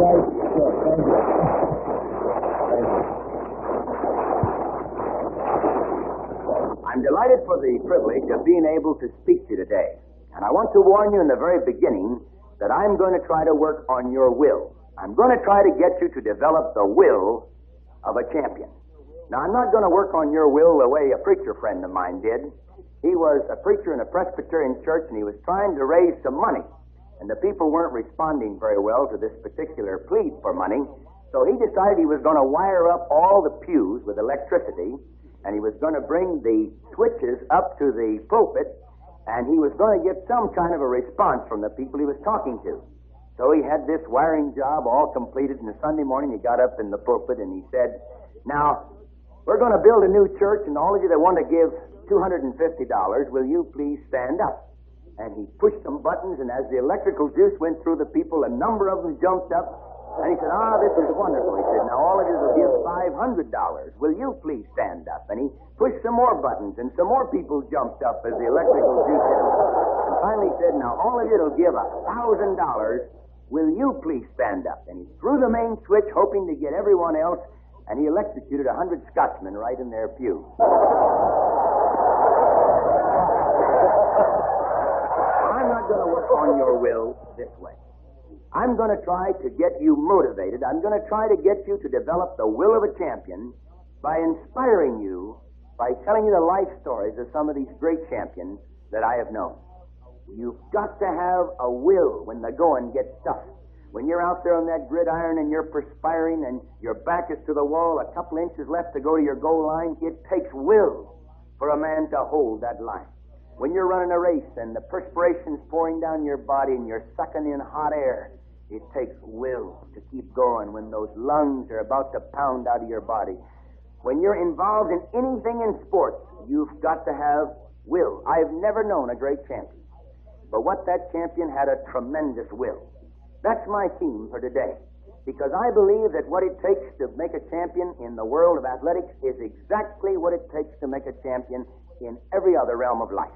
Right. Sure. Thank you. Thank you. I'm delighted for the privilege of being able to speak to you today. And I want to warn you in the very beginning that I'm going to try to work on your will. I'm going to try to get you to develop the will of a champion. Now, I'm not going to work on your will the way a preacher friend of mine did. He was a preacher in a Presbyterian church, and he was trying to raise some money. And the people weren't responding very well to this particular plea for money. So he decided he was going to wire up all the pews with electricity, and he was going to bring the switches up to the pulpit, and he was going to get some kind of a response from the people he was talking to. So he had this wiring job all completed, and the Sunday morning he got up in the pulpit and he said, "Now, we're going to build a new church, and all of you that want to give $250, will you please stand up?" And he pushed some buttons, and as the electrical juice went through the people, a number of them jumped up, and he said, "This is wonderful." He said, "Now all of you will give $500. Will you please stand up?" And he pushed some more buttons, and some more people jumped up as the electrical juice hit them. And finally he said, "Now all of you will give $1,000. Will you please stand up?" And he threw the main switch, hoping to get everyone else, and he electrocuted 100 Scotchmen right in their pew. I'm not going to work on your will this way. I'm going to try to get you motivated. I'm going to try to get you to develop the will of a champion by inspiring you, by telling you the life stories of some of these great champions that I have known. You've got to have a will when the going gets tough. When you're out there on that gridiron and you're perspiring and your back is to the wall, a couple inches left to go to your goal line, it takes will for a man to hold that line. When you're running a race and the perspiration's pouring down your body and you're sucking in hot air, it takes will to keep going when those lungs are about to pound out of your body. When you're involved in anything in sports, you've got to have will. I've never known a great champion, but what that champion had a tremendous will. That's my theme for today, because I believe that what it takes to make a champion in the world of athletics is exactly what it takes to make a champion in every other realm of life.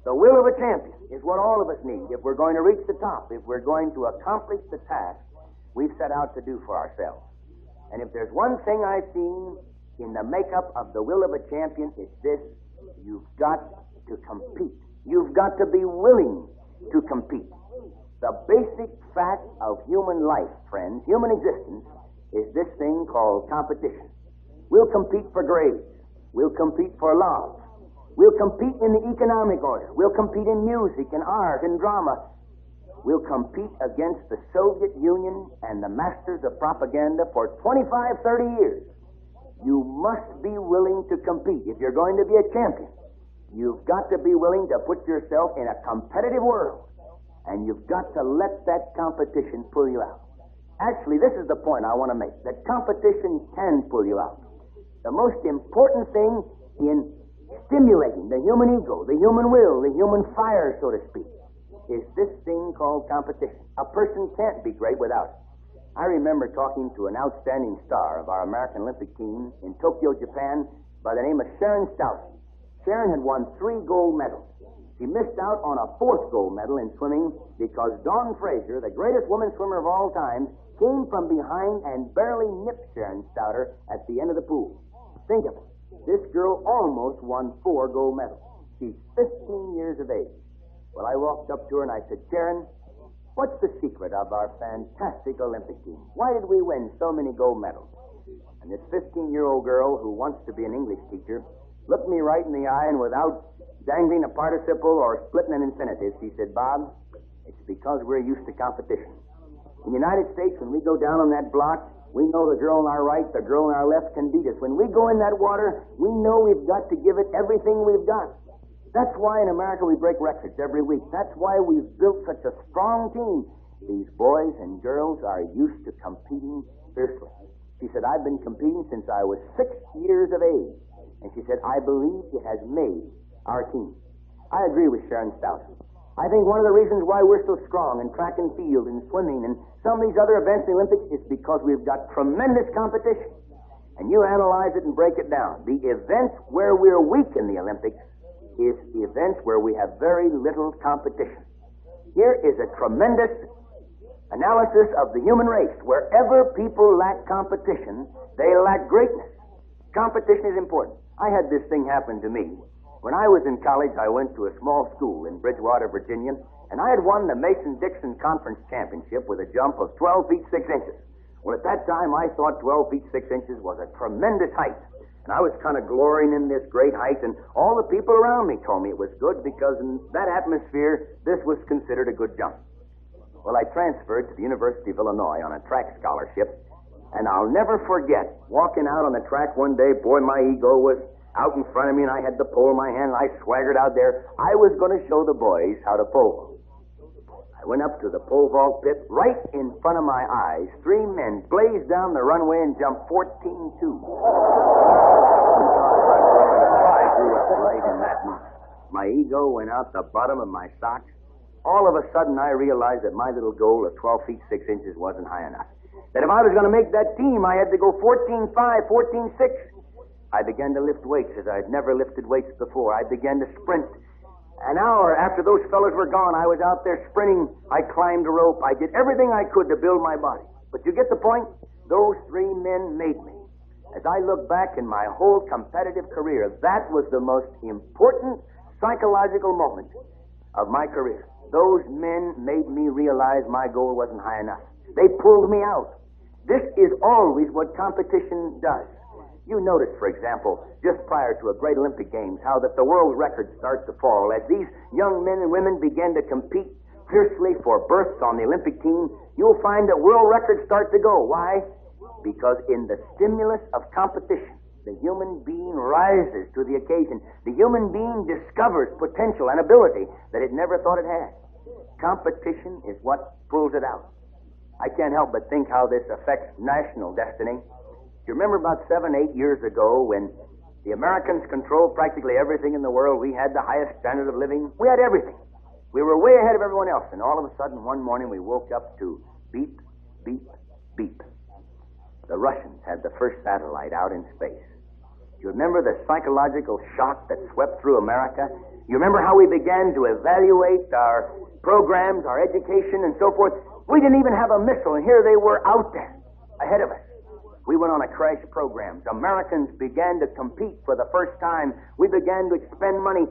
The will of a champion is what all of us need if we're going to reach the top, if we're going to accomplish the task we've set out to do for ourselves. And if there's one thing I've seen in the makeup of the will of a champion, it's this: you've got to compete. You've got to be willing to compete. The basic fact of human life, friends, human existence, is this thing called competition. We'll compete for grades. We'll compete for love. We'll compete in the economic order. We'll compete in music and art and drama. We'll compete against the Soviet Union and the masters of propaganda for 25, 30 years. You must be willing to compete. If you're going to be a champion, you've got to be willing to put yourself in a competitive world. And you've got to let that competition pull you out. Actually, this is the point I want to make, that competition can pull you out. The most important thing in stimulating the human ego, the human will, the human fire, so to speak, is this thing called competition. A person can't be great without it. I remember talking to an outstanding star of our American Olympic team in Tokyo, Japan, by the name of Sharon Stout. Sharon had won 3 gold medals. She missed out on a 4th gold medal in swimming because Dawn Fraser, the greatest woman swimmer of all time, came from behind and barely nipped Sharon Stouter at the end of the pool. Think of it. This girl almost won 4 gold medals. She's 15 years of age. Well, I walked up to her and I said, "Sharon, what's the secret of our fantastic Olympic team? Why did we win so many gold medals?" And this 15-year-old girl who wants to be an English teacher looked me right in the eye, and without dangling a participle or splitting an infinitive, she said, "Bob, it's because we're used to competition. In the United States, when we go down on that block, we know the girl on our right, the girl on our left can beat us. When we go in that water, we know we've got to give it everything we've got. That's why in America we break records every week. That's why we've built such a strong team. These boys and girls are used to competing fiercely." She said, "I've been competing since I was 6 years of age." And she said, "I believe it has made our team." I agree with Sharon Stout. I think one of the reasons why we're so strong in track and field and swimming and some of these other events in the Olympics is because we've got tremendous competition. And you analyze it and break it down. The events where we're weak in the Olympics is events where we have very little competition. Here is a tremendous analysis of the human race. Wherever people lack competition, they lack greatness. Competition is important. I had this thing happen to me. When I was in college, I went to a small school in Bridgewater, Virginia, and I had won the Mason-Dixon Conference Championship with a jump of 12 feet 6 inches. Well, at that time, I thought 12 feet 6 inches was a tremendous height. And I was kind of glorying in this great height, and all the people around me told me it was good because in that atmosphere, this was considered a good jump. Well, I transferred to the University of Illinois on a track scholarship, and I'll never forget walking out on the track one day. Boy, my ego was out in front of me, and I had the pole in my hand, and I swaggered out there. I was going to show the boys how to pole. I went up to the pole vault pit. Right in front of my eyes, 3 men blazed down the runway and jumped 14-2. I grew up right in that moment. My ego went out the bottom of my socks. All of a sudden, I realized that my little goal of 12 feet 6 inches wasn't high enough. That if I was going to make that team, I had to go 14.5, 14.6. I began to lift weights as I'd never lifted weights before. I began to sprint. An hour after those fellas were gone, I was out there sprinting. I climbed a rope. I did everything I could to build my body. But you get the point? Those 3 men made me. As I look back in my whole competitive career, that was the most important psychological moment of my career. Those men made me realize my goal wasn't high enough. They pulled me out. This is always what competition does. You notice, for example, just prior to a great Olympic Games, how that the world records start to fall. As these young men and women begin to compete fiercely for berths on the Olympic team, you'll find that world records start to go. Why? Because in the stimulus of competition, the human being rises to the occasion. The human being discovers potential and ability that it never thought it had. Competition is what pulls it out. I can't help but think how this affects national destiny. Do you remember about 7, 8 years ago when the Americans controlled practically everything in the world? We had the highest standard of living. We had everything. We were way ahead of everyone else. And all of a sudden, one morning, we woke up to beep, beep, beep. The Russians had the first satellite out in space. Do you remember the psychological shock that swept through America? You remember how we began to evaluate our programs, our education, and so forth? We didn't even have a missile, and here they were out there, ahead of us. We went on a crash program. Americans began to compete for the first time. We began to expend money.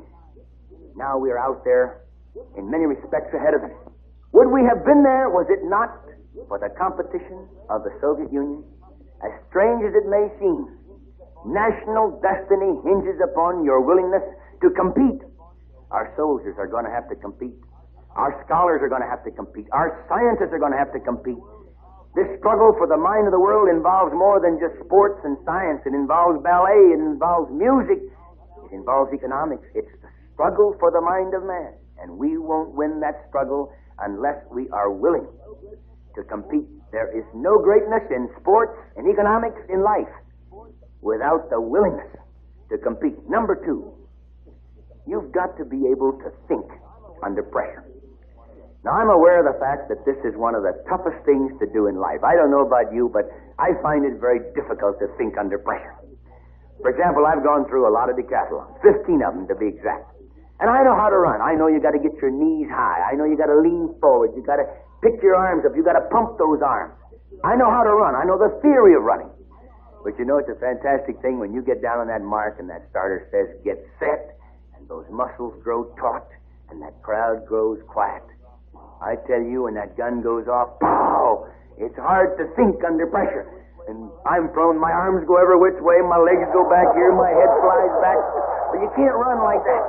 Now we're out there, in many respects, ahead of them. Would we have been there, was it not for the competition of the Soviet Union? As strange as it may seem, national destiny hinges upon your willingness to compete. Our soldiers are going to have to compete. Our scholars are going to have to compete. Our scientists are going to have to compete. This struggle for the mind of the world involves more than just sports and science. It involves ballet. It involves music. It involves economics. It's the struggle for the mind of man. And we won't win that struggle unless we are willing to compete. There is no greatness in sports and economics in life without the willingness to compete. Number 2, you've got to be able to think under pressure. Now, I'm aware of the fact that this is one of the toughest things to do in life. I don't know about you, but I find it very difficult to think under pressure. For example, I've gone through a lot of decathlons, 15 of them to be exact. And I know how to run. I know you got to get your knees high. I know you got to lean forward. You got to pick your arms up. You got to pump those arms. I know how to run. I know the theory of running. But you know, it's a fantastic thing when you get down on that mark and that starter says, get set, and those muscles grow taut, and that crowd grows quiet. I tell you, when that gun goes off, pow! It's hard to think under pressure. And I'm prone, my arms go every which way, my legs go back here, my head flies back. But you can't run like that.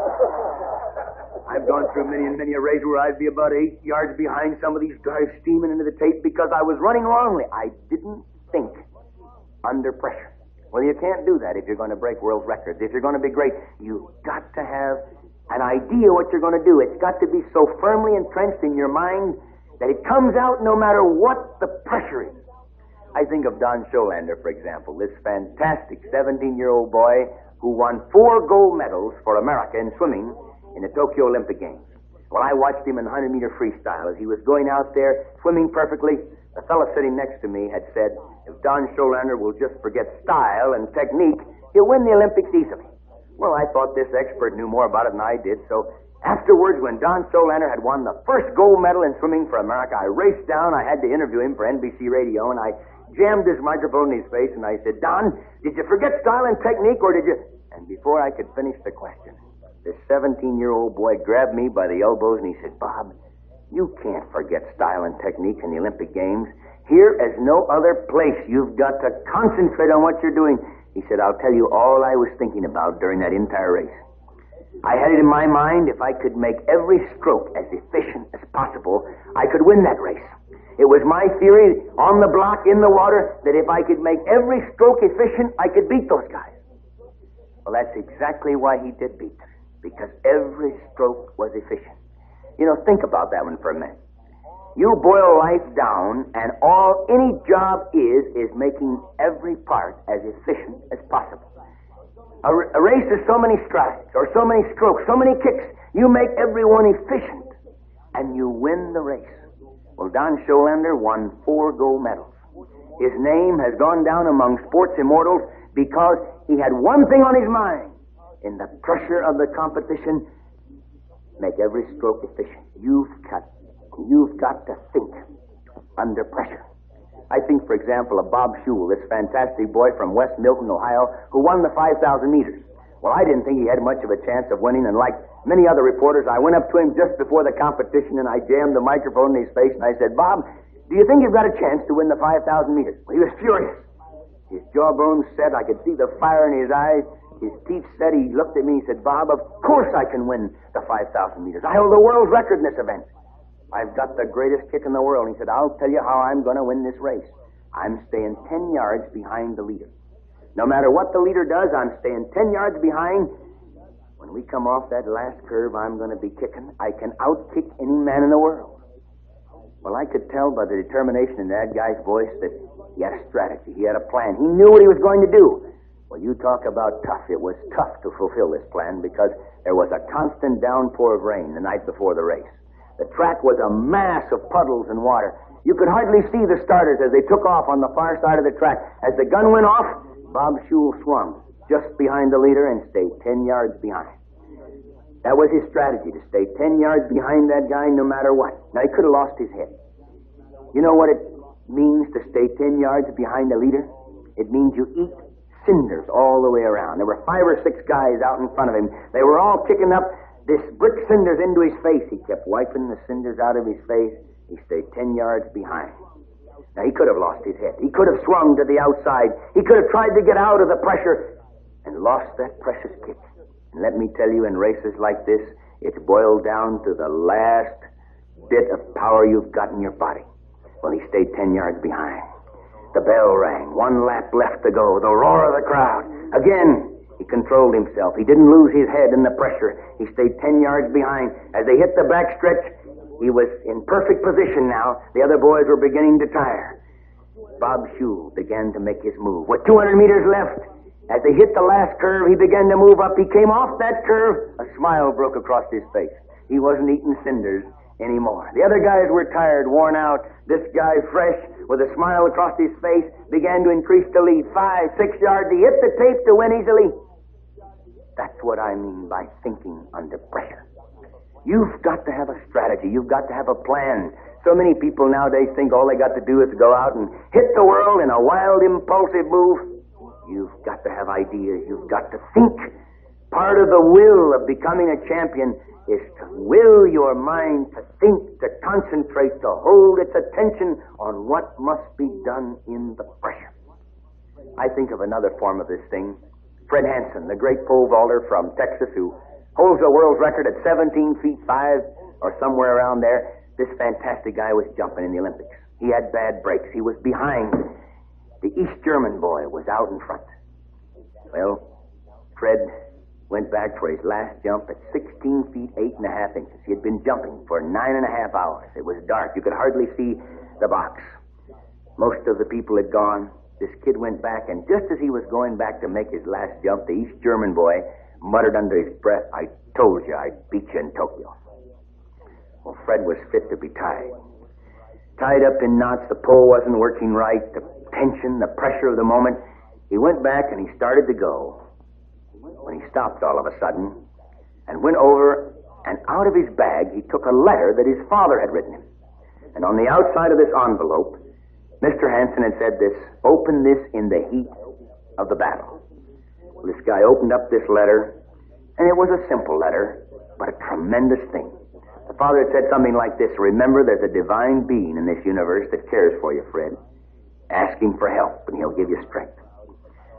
I've gone through many and many a race where I'd be about 8 yards behind some of these guys steaming into the tape because I was running wrongly. I didn't think under pressure. Well, you can't do that if you're going to break world records. If you're going to be great, you've got to have an idea what you're going to do. It's got to be so firmly entrenched in your mind that it comes out no matter what the pressure is. I think of Don Scholander, for example, this fantastic 17-year-old boy who won 4 gold medals for America in swimming in the Tokyo Olympic Games. Well, I watched him in 100-meter freestyle. As he was going out there, swimming perfectly, the fellow sitting next to me had said, if Don Scholander will just forget style and technique, he'll win the Olympics easily. Well, I thought this expert knew more about it than I did, so Afterwards, when Don Solander had won the first gold medal in swimming for America, I raced down. I had to interview him for NBC Radio, and I jammed his microphone in his face, and I said, Don, did you forget style and technique, or did you... And before I could finish the question, this 17-year-old boy grabbed me by the elbows, and he said, Bob, you can't forget style and technique in the Olympic Games. Here as no other place. You've got to concentrate on what you're doing. He said, I'll tell you all I was thinking about during that entire race. I had it in my mind, if I could make every stroke as efficient as possible, I could win that race. It was my theory, on the block, in the water, that if I could make every stroke efficient, I could beat those guys. Well, that's exactly why he did beat them, because every stroke was efficient. You know, think about that one for a minute. You boil life down, and all any job is making every part as efficient as possible. A race is so many strides, or so many strokes, so many kicks. You make everyone efficient, and you win the race. Well, Don Solander won 4 gold medals. His name has gone down among sports immortals because he had one thing on his mind. In the pressure of the competition, make every stroke efficient. You've got to think under pressure. I think, for example, of Bob Schul, this fantastic boy from West Milton, Ohio, who won the 5,000 meters. Well, I didn't think he had much of a chance of winning, and like many other reporters, I went up to him just before the competition, and I jammed the microphone in his face, and I said, Bob, do you think you've got a chance to win the 5,000 meters? Well, he was furious. His jawbones set. I could see the fire in his eyes. His teeth set. He looked at me and said, Bob, of course I can win the 5,000 meters. I hold the world record in this event. I've got the greatest kick in the world. And he said, I'll tell you how I'm going to win this race. I'm staying 10 yards behind the leader. No matter what the leader does, I'm staying 10 yards behind. When we come off that last curve, I'm going to be kicking. I can outkick any man in the world. Well, I could tell by the determination in that guy's voice that he had a strategy. He had a plan. He knew what he was going to do. Well, you talk about tough. It was tough to fulfill this plan because there was a constant downpour of rain the night before the race. The track was a mass of puddles and water. You could hardly see the starters as they took off on the far side of the track. As the gun went off, Bob Schul swung just behind the leader and stayed 10 yards behind. That was his strategy, to stay 10 yards behind that guy no matter what. Now, he could have lost his head. You know what it means to stay 10 yards behind the leader? It means you eat cinders all the way around. There were 5 or 6 guys out in front of him. They were all kicking up this brick cinders into his face. He kept wiping the cinders out of his face. He stayed 10 yards behind. Now, he could have lost his head. He could have swung to the outside. He could have tried to get out of the pressure and lost that precious kick. And let me tell you, in races like this, it's boiled down to the last bit of power you've got in your body. Well, he stayed 10 yards behind. The bell rang. 1 lap left to go. The roar of the crowd. Again, he controlled himself. He didn't lose his head in the pressure. He stayed 10 yards behind. As they hit the backstretch, he was in perfect position now. The other boys were beginning to tire. Bob Schul began to make his move. With 200 meters left, as they hit the last curve, he began to move up. He came off that curve. A smile broke across his face. He wasn't eating cinders anymore. The other guys were tired, worn out. This guy, fresh, with a smile across his face, began to increase the lead. 5, 6 yards. He hit the tape to win easily. That's what I mean by thinking under pressure. You've got to have a strategy. You've got to have a plan. So many people nowadays think all they got to do is go out and hit the world in a wild, impulsive move. You've got to have ideas. You've got to think. Part of the will of becoming a champion is to will your mind to think, to concentrate, to hold its attention on what must be done in the pressure. I think of another form of this thing. Fred Hansen, the great pole vaulter from Texas, who holds the world record at 17 feet 5 or somewhere around there. This fantastic guy was jumping in the Olympics. He had bad breaks. He was behind. The East German boy was out in front. Well, Fred went back for his last jump at 16 feet 8.5 inches. He had been jumping for 9.5 hours. It was dark. You could hardly see the box. Most of the people had gone. This kid went back, and just as he was going back to make his last jump, the East German boy muttered under his breath, "I told you I'd beat you in Tokyo." Well, Fred was fit to be tied. Tied up in knots, the pole wasn't working right, the tension, the pressure of the moment. He went back and he started to go. When he stopped all of a sudden and went over And out of his bag, he took a letter that his father had written him. And on the outside of this envelope, Mr. Hansen had said this, "Open this in the heat of the battle." Well, this guy opened up this letter, and it was a simple letter, but a tremendous thing. The father had said something like this: "Remember, there's a divine being in this universe that cares for you, Fred. Ask him for help, and he'll give you strength."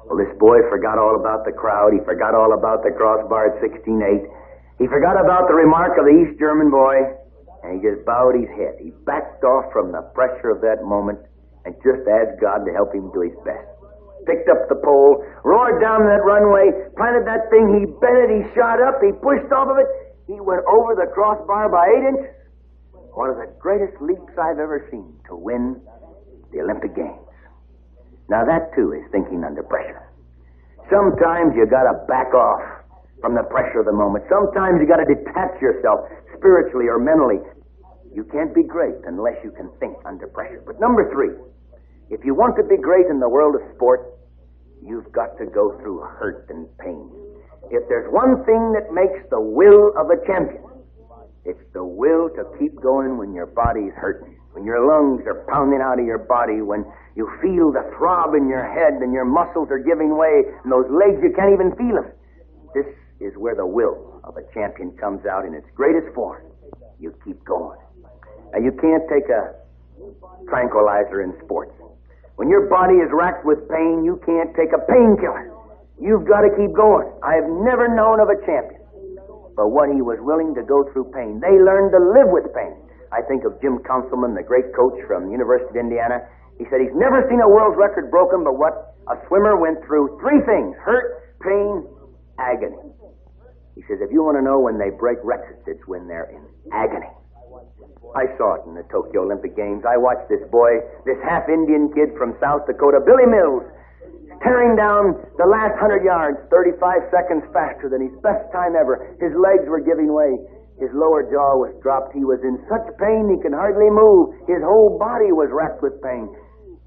Well, this boy forgot all about the crowd. He forgot all about the crossbar at 16-8. He forgot about the remark of the East German boy, and he just bowed his head. He backed off from the pressure of that moment and just asked God to help him do his best. Picked up the pole, roared down that runway, planted that thing, he bent it, he shot up, he pushed off of it, he went over the crossbar by 8 inches. One of the greatest leaps I've ever seen to win the Olympic Games. Now that too is thinking under pressure. Sometimes you gotta back off from the pressure of the moment. Sometimes you gotta detach yourself spiritually or mentally. You can't be great unless you can think under pressure. But number 3, if you want to be great in the world of sport, you've got to go through hurt and pain. If there's one thing that makes the will of a champion, it's the will to keep going when your body's hurting, when your lungs are pounding out of your body, when you feel the throb in your head and your muscles are giving way and those legs, you can't even feel them. This is where the will of a champion comes out in its greatest form. You keep going. Now, you can't take a tranquilizer in sports. When your body is racked with pain, you can't take a painkiller. You've got to keep going. I have never known of a champion but what he was willing to go through pain. They learned to live with pain. I think of Jim Councilman, the great coach from the University of Indiana. He said he's never seen a world record broken, but what a swimmer went through: 3 things: hurt, pain, agony. He says if you want to know when they break records, it's when they're in agony. I saw it in the Tokyo Olympic Games. I watched this boy, this half-Indian kid from South Dakota, Billy Mills, tearing down the last 100 yards, 35 seconds faster than his best time ever. His legs were giving way. His lower jaw was dropped. He was in such pain he could hardly move. His whole body was racked with pain.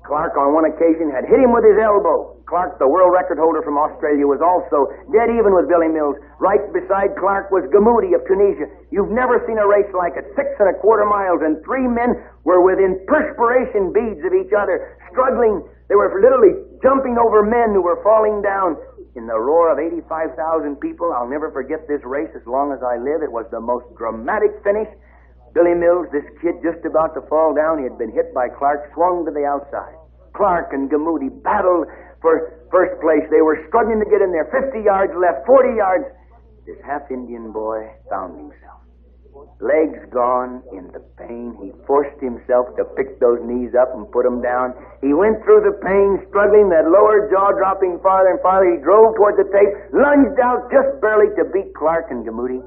Clark, on one occasion, had hit him with his elbow. Clark, the world record holder from Australia, was also dead even with Billy Mills. Right beside Clark was Gamoudi of Tunisia. You've never seen a race like it. 6 1/4 miles, and 3 men were within perspiration beads of each other, struggling. They were literally jumping over men who were falling down. In the roar of 85,000 people, I'll never forget this race as long as I live. It was the most dramatic finish. Billy Mills, this kid just about to fall down, he had been hit by Clark, swung to the outside. Clark and Gamoudi battled for first place. They were struggling to get in there. 50 yards left, 40 yards. This half-Indian boy found himself. Legs gone, in the pain. He forced himself to pick those knees up and put them down. He went through the pain, struggling, that lower jaw dropping farther and farther. He drove toward the tape, lunged out just barely to beat Clark and Gamoudi.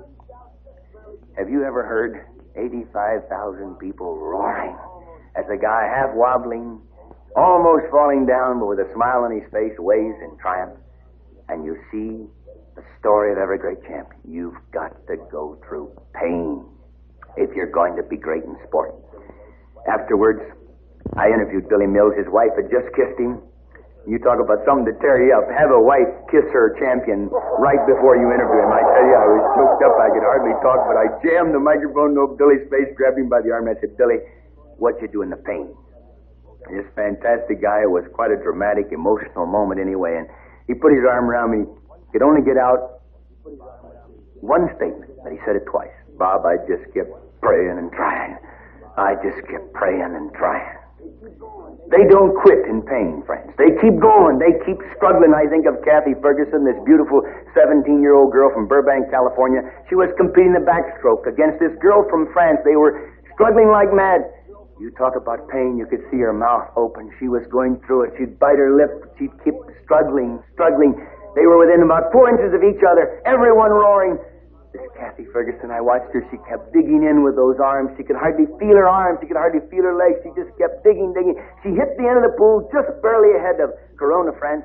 Have you ever heard 85,000 people roaring as a guy half wobbling, almost falling down, but with a smile on his face, waves in triumph? And you see the story of every great champion. You've got to go through pain if you're going to be great in sport. Afterwards, I interviewed Billy Mills. His wife had just kissed him. You talk about something to tear you up. Have a wife kiss her champion right before you interview him. I tell you, I was choked up. I could hardly talk, but I jammed the microphone over Billy's face, grabbed him by the arm, and I said, "Billy, what you do in the pain?" This fantastic guy, it was quite a dramatic, emotional moment anyway, and he put his arm around me. He could only get out one statement, but he said it twice. "Bob, I just kept praying and trying. I just kept praying and trying." They don't quit in pain, friends. They keep going. They keep struggling. I think of Kathy Ferguson, this beautiful 17-year-old girl from Burbank, California. She was competing in the backstroke against this girl from France. They were struggling like mad. You talk about pain, you could see her mouth open. She was going through it. She'd bite her lip. She'd keep struggling. They were within about 4 inches of each other, everyone roaring. This Kathy Ferguson, I watched her. She kept digging in with those arms. She could hardly feel her arms. She could hardly feel her legs. She just kept digging. She hit the end of the pool just barely ahead of Corona, France.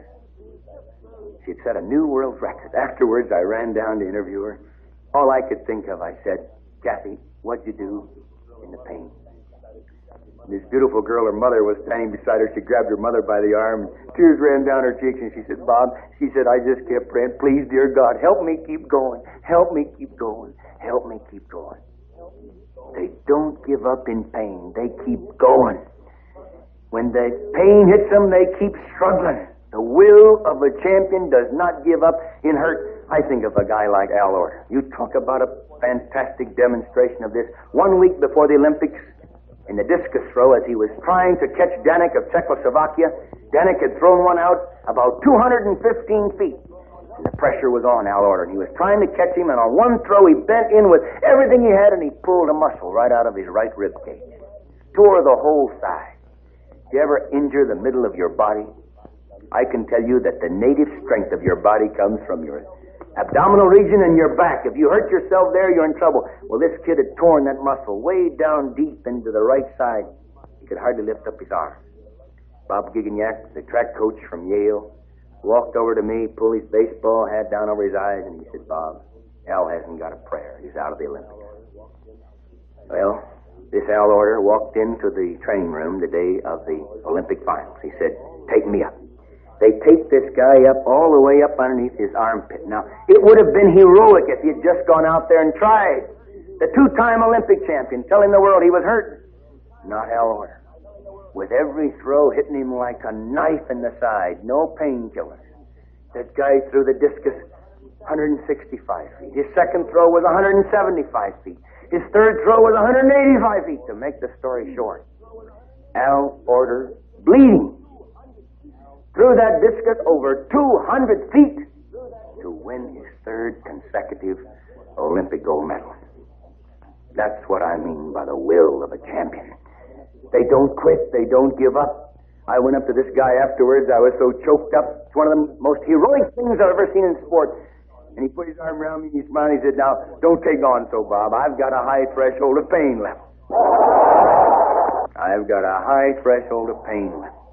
She had set a new world record. Afterwards, I ran down to interview her. All I could think of, I said, "Kathy, what'd you do in the pain?" This beautiful girl, her mother, was standing beside her. She grabbed her mother by the arm, and tears ran down her cheeks, and she said, Bob, she said, I just kept praying, please, dear God, help me keep going. Help me keep going. Help me keep going. They don't give up in pain. They keep going. When the pain hits them, they keep struggling. The will of a champion does not give up in hurt. I think of a guy like Al Orter. You talk about a fantastic demonstration of this. 1 week before the Olympics, in the discus throw, as he was trying to catch Danik of Czechoslovakia, Danik had thrown one out about 215 feet. And the pressure was on Al Orter, and he was trying to catch him, and on one throw he bent in with everything he had, and he pulled a muscle right out of his right rib cage. Tore the whole side. Did you ever injure the middle of your body? I can tell you that the native strength of your body comes from your abdominal region and your back. If you hurt yourself there, you're in trouble. Well, this kid had torn that muscle way down deep into the right side. He could hardly lift up his arm. Bob Gignac, the track coach from Yale, walked over to me, pulled his baseball hat down over his eyes, and he said, Bob, Al hasn't got a prayer. He's out of the Olympics. Well, this Al Orter walked into the training room the day of the Olympic finals. He said, take me up. They taped this guy up all the way up underneath his armpit. Now, it would have been heroic if he had just gone out there and tried. The two-time Olympic champion telling the world he was hurt. Not Al Orter. With every throw hitting him like a knife in the side. No painkillers. That guy threw the discus 165 feet. His second throw was 175 feet. His third throw was 185 feet. To make the story short, Al Orter, bleeding, threw that discus over 200 feet to win his third consecutive Olympic gold medal. That's what I mean by the will of a champion. They don't quit. They don't give up. I went up to this guy afterwards. I was so choked up. It's one of the most heroic things I've ever seen in sport. And he put his arm around me and he smiled. He said, now, don't take on so, Bob. I've got a high threshold of pain level. I've got a high threshold of pain level.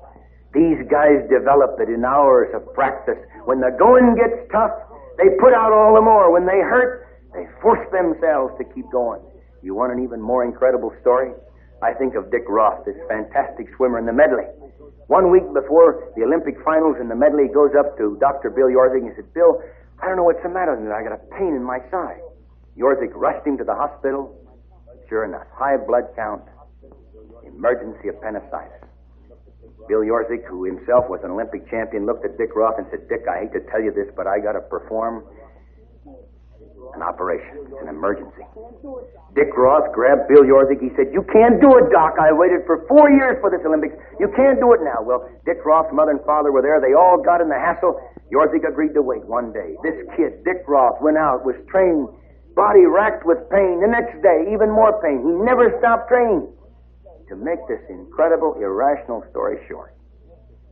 These guys develop it in hours of practice. When the going gets tough, they put out all the more. When they hurt, they force themselves to keep going. You want an even more incredible story? I think of Dick Roth, this fantastic swimmer in the medley. 1 week before the Olympic finals in the medley, he goes up to Dr. Bill Yorzig and he said, Bill, I don't know what's the matter with me. I got a pain in my side. Yorzig rushed him to the hospital. Sure enough, high blood count, emergency appendicitis. Bill Yorzig, who himself was an Olympic champion, looked at Dick Roth and said, Dick, I hate to tell you this, but I got to perform an operation. It's an emergency. Dick Roth grabbed Bill Yorzig. He said, you can't do it, Doc. I waited for 4 years for this Olympics. You can't do it now. Well, Dick Roth's mother and father were there. They all got in the hassle. Yorzig agreed to wait one day. This kid, Dick Roth, went out, was trained, body racked with pain. The next day, even more pain. He never stopped training. To make this incredible, irrational story short,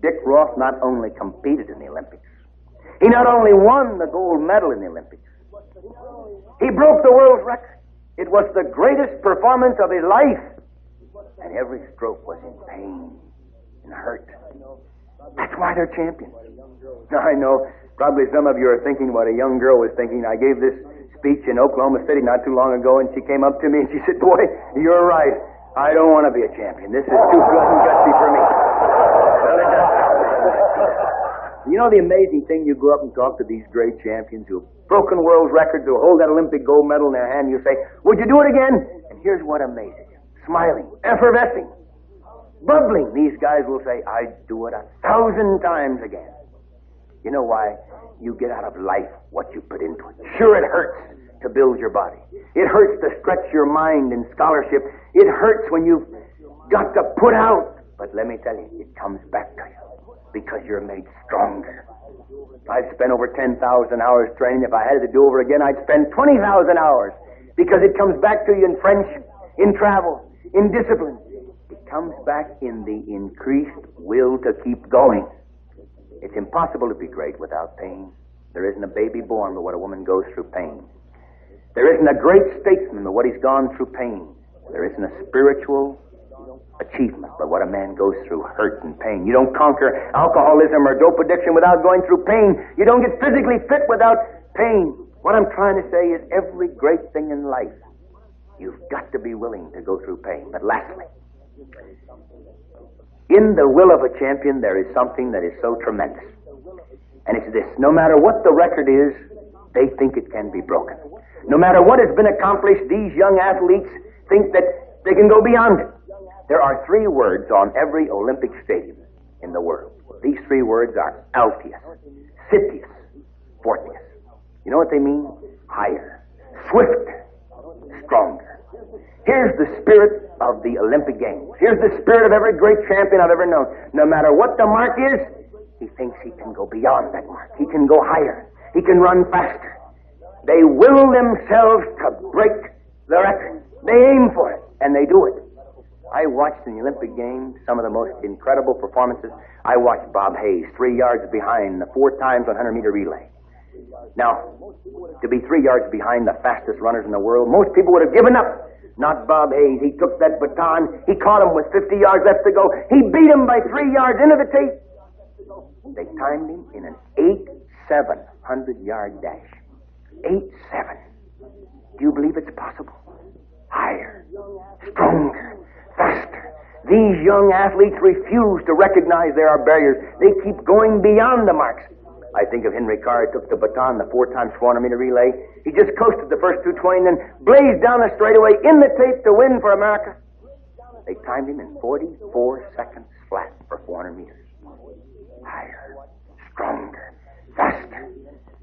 Dick Roth not only competed in the Olympics, he not only won the gold medal in the Olympics, he broke the world record. It was the greatest performance of his life, and every stroke was in pain and hurt. That's why they're champions. Now, I know probably some of you are thinking what a young girl was thinking. I gave this speech in Oklahoma City not too long ago, and she came up to me and she said, boy, you're right. I don't want to be a champion. This is too good and gutsy for me. You know the amazing thing, you go up and talk to these great champions who have broken world records, who hold that Olympic gold medal in their hand, and you say, would you do it again? And here's what amazes you. Smiling, effervescing, bubbling. These guys will say, I'd do it 1,000 times again. You know why? You get out of life what you put into it. Sure, it hurts to build your body. It hurts to stretch your mind in scholarship. It hurts when you've got to put out. But let me tell you, it comes back to you because you're made stronger. I've spent over 10,000 hours training. If I had to do over again, I'd spend 20,000 hours because it comes back to you in friendship, in travel, in discipline. It comes back in the increased will to keep going. It's impossible to be great without pain. There isn't a baby born but what a woman goes through pain. There isn't a great statesman but what he's gone through pain. There isn't a spiritual achievement but what a man goes through hurt and pain. You don't conquer alcoholism or dope addiction without going through pain. You don't get physically fit without pain. What I'm trying to say is every great thing in life, you've got to be willing to go through pain. But lastly, In the will of a champion, there is something that is so tremendous. And it's this: no matter what the record is, they think it can be broken. No matter what has been accomplished, these young athletes think that they can go beyond it. There are 3 words on every Olympic stadium in the world. These 3 words are Altius, Citius, Fortius. You know what they mean? Higher, swifter, stronger. Here's the spirit of the Olympic Games. Here's the spirit of every great champion I've ever known. No matter what the mark is, he thinks he can go beyond that mark. He can go higher. He can run faster. They will themselves to break the record. They aim for it, and they do it. I watched in the Olympic Games some of the most incredible performances. I watched Bob Hayes 3 yards behind the 4 times 100-meter relay. Now, to be 3 yards behind the fastest runners in the world, most people would have given up. Not Bob Hayes. He took that baton. He caught him with 50 yards left to go. He beat him by 3 yards into the tape. They timed him in an 8-7 100-yard dash. 8-7. Do you believe it's possible? Higher, stronger, faster. These young athletes refuse to recognize there are barriers. They keep going beyond the marks. I think of Henry Carr, took the baton, the 4 times 400-meter relay. He just coasted the first 220 and then blazed down the straightaway in the tape to win for America. They timed him in 44 seconds flat for 400 meters. Higher, stronger, faster.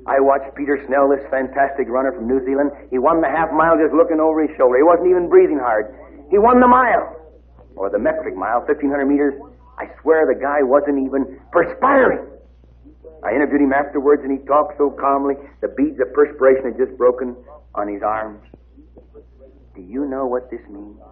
I watched Peter Snell, this fantastic runner from New Zealand. He won the half mile just looking over his shoulder. He wasn't even breathing hard. He won the mile, or the metric mile, 1,500 meters. I swear the guy wasn't even perspiring. I interviewed him afterwards, and he talked so calmly. The beads of perspiration had just broken on his arms. Do you know what this means?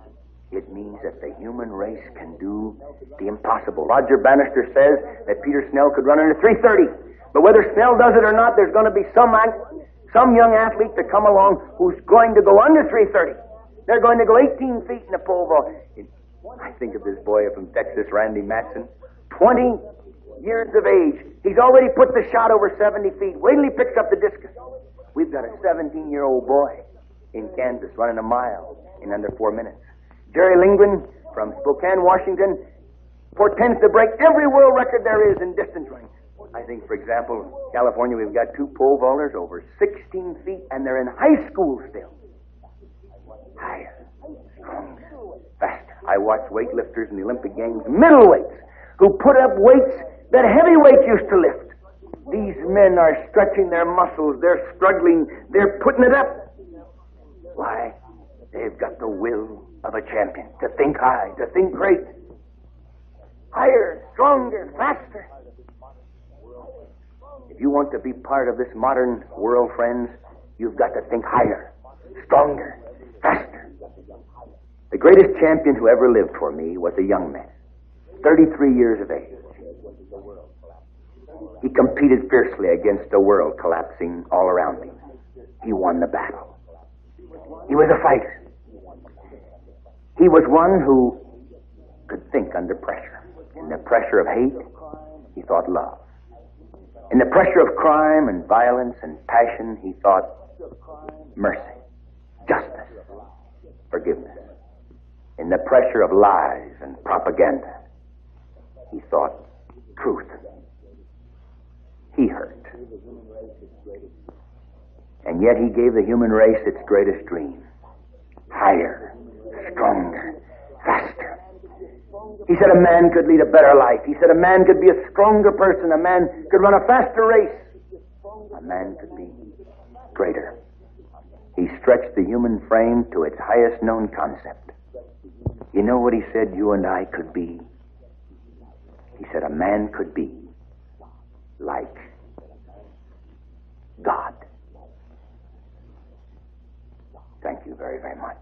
It means that the human race can do the impossible. Roger Bannister says that Peter Snell could run under 3:30. But whether Snell does it or not, there's going to be some young athlete to come along who's going to go under 3:30. They're going to go 18 feet in a pole vault. I think of this boy from Texas, Randy Matson, 20 years of age. He's already put the shot over 70 feet. Wait till he picks up the discus. We've got a 17-year-old boy in Kansas running a mile in under 4 minutes. Jerry Lindgren from Spokane, Washington, portends to break every world record there is in distance running. I think, for example, California, we've got 2 pole vaulters over 16 feet, and they're in high school still. Higher, stronger, faster. I watched weightlifters in the Olympic Games, middleweights, who put up weights that heavyweights used to lift. These men are stretching their muscles. They're struggling. They're putting it up. Why? They've got the will of a champion, to think high, to think great. Higher, stronger, faster. If you want to be part of this modern world, friends, you've got to think higher, stronger, faster. The greatest champion who ever lived for me was a young man, 33 years of age. He competed fiercely against a world collapsing all around him. He won the battle. He was a fighter. He was one who could think under pressure. In the pressure of hate, he thought love. In the pressure of crime and violence and passion, he thought mercy, justice, forgiveness. In the pressure of lies and propaganda, he thought truth. He hurt. And yet he gave the human race its greatest dream. Higher, stronger, faster. He said a man could lead a better life. He said a man could be a stronger person. A man could run a faster race. A man could be greater. He stretched the human frame to its highest known concept. You know what he said you and I could be? He said a man could be like God. Thank you very, very much.